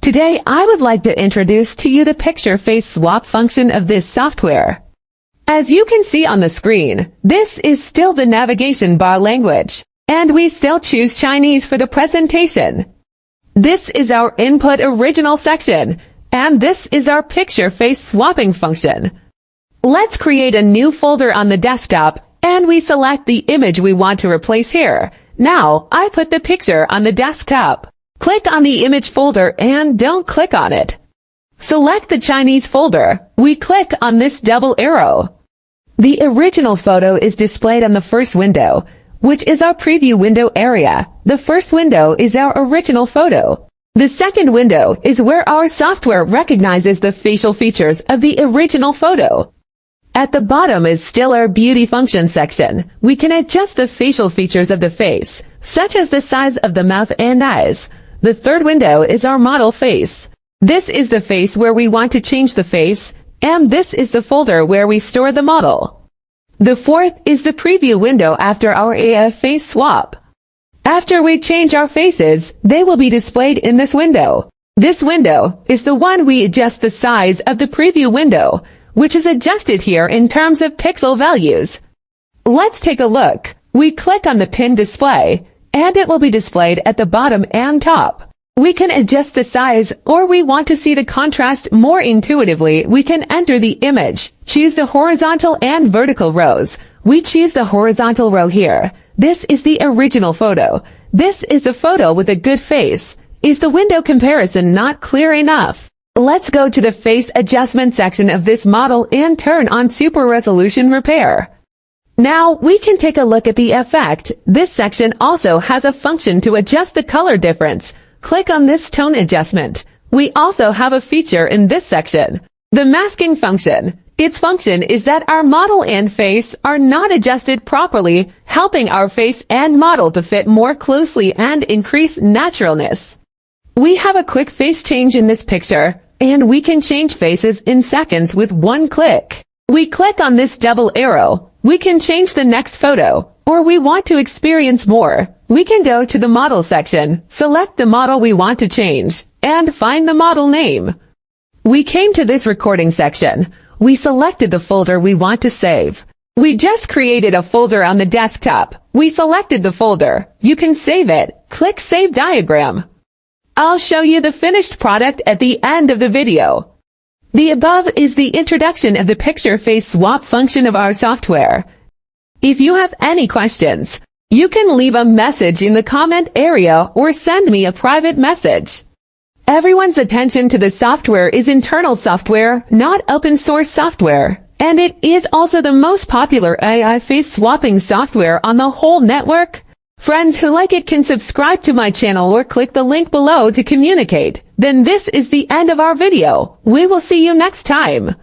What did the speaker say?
Today I would like to introduce to you the picture face swap function of this software. As you can see on the screen, this is still the navigation bar language, and we still choose Chinese for the presentation. This is our input original section, and this is our picture face swapping function. Let's create a new folder on the desktop, and we select the image we want to replace here. Now, I put the picture on the desktop. Click on the image folder and don't click on it. Select the Chinese folder. We click on this double arrow. The original photo is displayed on the first window, which is our preview window area. The first window is our original photo. The second window is where our software recognizes the facial features of the original photo. At the bottom is still our beauty function section. We can adjust the facial features of the face, such as the size of the mouth and eyes. The third window is our model face. This is the face where we want to change the face, and this is the folder where we store the model. The fourth is the preview window after our AI face swap. After we change our faces, they will be displayed in this window. This window is the one we adjust the size of the preview window, which is adjusted here in terms of pixel values. Let's take a look. We click on the pin display, and it will be displayed at the bottom and top. We can adjust the size, or we want to see the contrast more intuitively. We can enter the image, choose the horizontal and vertical rows. We choose the horizontal row here. This is the original photo. This is the photo with a good face. Is the window comparison not clear enough? Let's go to the face adjustment section of this model and turn on Super Resolution Repair. Now we can take a look at the effect. This section also has a function to adjust the color difference. Click on this tone adjustment. We also have a feature in this section, the masking function. Its function is that our model and face are not adjusted properly, helping our face and model to fit more closely and increase naturalness. We have a quick face change in this picture, and we can change faces in seconds with one click. We click on this double arrow. We can change the next photo, or we want to experience more. We can go to the model section, select the model we want to change, and find the model name. We came to this recording section. We selected the folder we want to save. We just created a folder on the desktop. We selected the folder. You can save it. Click Save Diagram. I'll show you the finished product at the end of the video. The above is the introduction of the picture face swap function of our software. If you have any questions, you can leave a message in the comment area or send me a private message. Everyone's attention to the software is internal software, not open source software, and it is also the most popular AI face swapping software on the whole network. Friends who like it can subscribe to my channel or click the link below to communicate. Then this is the end of our video. We will see you next time.